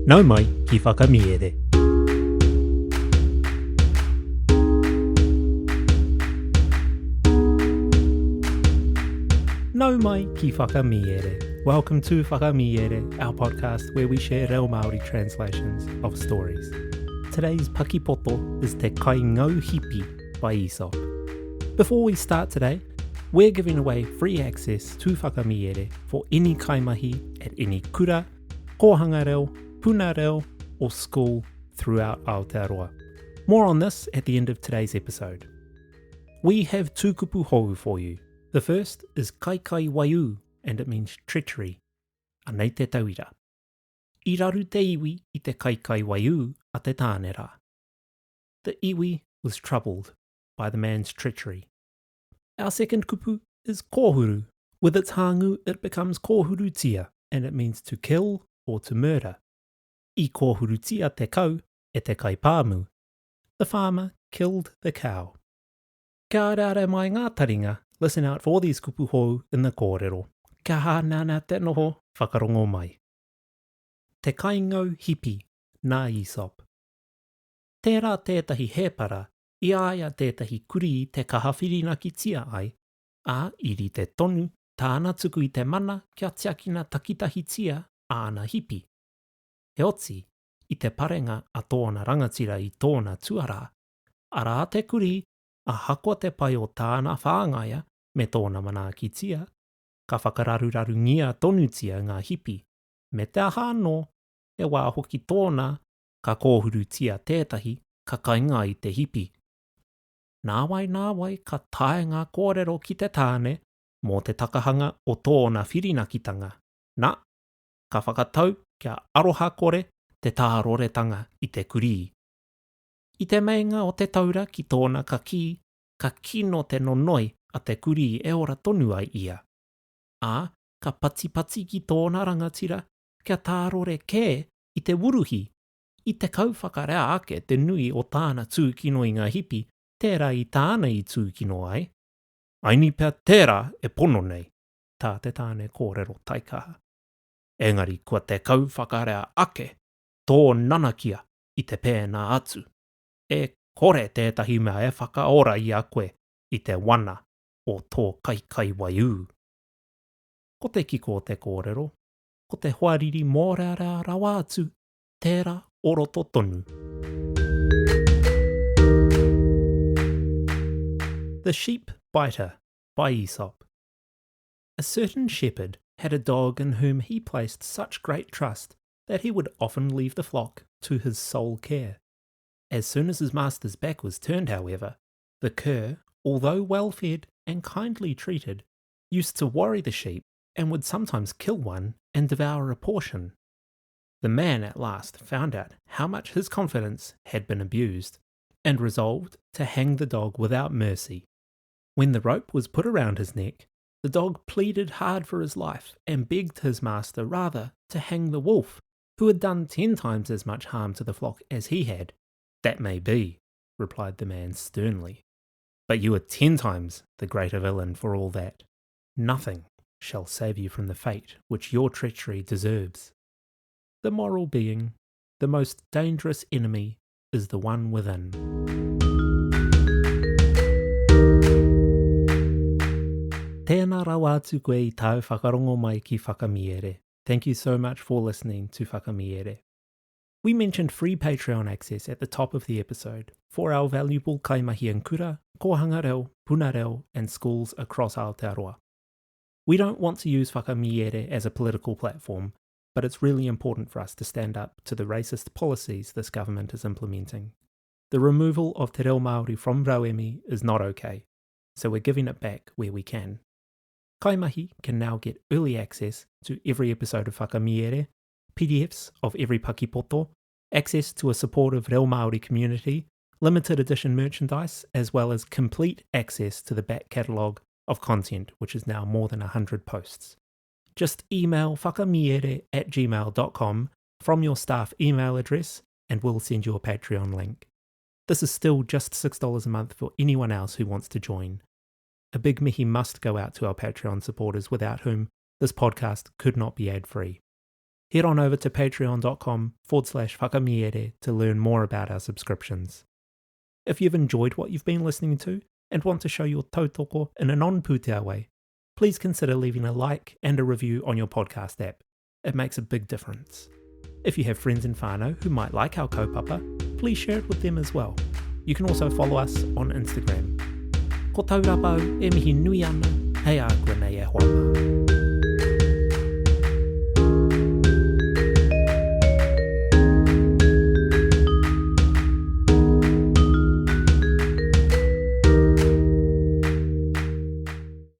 Nau mai ki whakamiere. Nau mai ki whakamiere. Welcome to Whakamiere, our podcast where we share reo Māori translations of stories. Today's Paki Poto is Te Kaingau-Hipi by Aesop. Before we start today, we're giving away free access to Whakamiere for any kaimahi at any kura, kohanga reo, puna reo or school throughout Aotearoa. More on this at the end of today's episode. We have two kupu hou for you. The first is kai waiu, and it means treachery. Anei te tauira. I raru te iwi I te kai waiu a te tānera. The iwi was troubled by the man's treachery. Our second kupu is kōhuru. With its hāngu, it becomes kōhurutia, and it means to kill or to murder. I kōhurutia te kau e te kaipāmu. The farmer killed the cow. Ka rare mai ngā taringa, listen out for these kupu hou in the kōrero. Ka hānana te noho whakarongo mai. Te Kaingau-Hipi, nā Aesop. Tērā tētahi hepara, I aia tētahi kuri te kahawhirina ki tia ai, a iri te tonu, tāna tuku I te mana kia tiakina takitahi tia āna hipi. He oti, I te parenga a tōna rangatira I tōna tuara, ara te kuri, a hako te pai o tāna whāngaia me tōna mana ki tia, ka whakararuraru ngia tonutia ngā hipi, me te ahano, e wā hoki tōna, ka kōhuru tia tētahi, ka kainga I te hipi. Nāwai ka tae ngā kōrero ki te tāne mō te takahanga o tōna whirinakitanga. Nā, ka whakatau kia aroha kore te tāroretanga I te kuri. I te meinga o te taura ki tōna ka kino te nonoi a te kuri e ora tonu ai ia. A, ka pati ki tōna rangatira kia tārore kē I te wuruhi. I te kauwhakarea ake te nui o tāna tūkino I ngā hipi, tērā I tāna I tūkino ai. Aini pia tērā e pono nei, tā te tāne kōrero taikaha. Engari kua te kauwhakarea ake, tō nanakia I te pēnā atu. E kore tētahi mea e whakaora I a koe I te wana o tō kai waiu. Ko te kiko o te kōrero, ko te huariri mōrearea rawa atu, tērā oroto tonu. The Sheep Biter by Aesop. A certain shepherd had a dog in whom he placed such great trust that he would often leave the flock to his sole care. As soon as his master's back was turned, however, the cur, although well fed and kindly treated, used to worry the sheep and would sometimes kill one and devour a portion. The man at last found out how much his confidence had been abused and resolved to hang the dog without mercy. When the rope was put around his neck, the dog pleaded hard for his life and begged his master rather to hang the wolf, who had done 10 times as much harm to the flock as he had. That may be, replied the man sternly, but you are 10 times the greater villain for all that. Nothing shall save you from the fate which your treachery deserves. The moral being, the most dangerous enemy is the one within. Tēnā rawa atu koe I tau whakarongo mai ki Whakamiere. Thank you so much for listening to Whakamiere. We mentioned free Patreon access at the top of the episode for our valuable kaimahi and kura, kohanga reo, puna reo, and schools across Aotearoa. We don't want to use Whakamiere as a political platform, but it's really important for us to stand up to the racist policies this government is implementing. The removal of te reo Māori from Rauemi is not okay, so we're giving it back where we can. Kaimahi can now get early access to every episode of Whakamiere, PDFs of every Paki Poto, access to a supportive reo Māori community, limited edition merchandise, as well as complete access to the back catalogue of content, which is now more than 100 posts. Just email whakamiere@gmail.com from your staff email address and we'll send you a Patreon link. This is still just $6 a month for anyone else who wants to join. A big mihi must go out to our Patreon supporters without whom this podcast could not be ad-free. head on over to patreon.com/whakamiere to learn more about our subscriptions. If you've enjoyed what you've been listening to and want to show your tautoko in a non-pūtea way, please consider leaving a like and a review on your podcast app. It makes a big difference. If you have friends in whānau who might like our kaupapa, please share it with them as well. You can also follow us on Instagram. Ko Taurapa e mihi nui ana, hei a koe nei e hoa.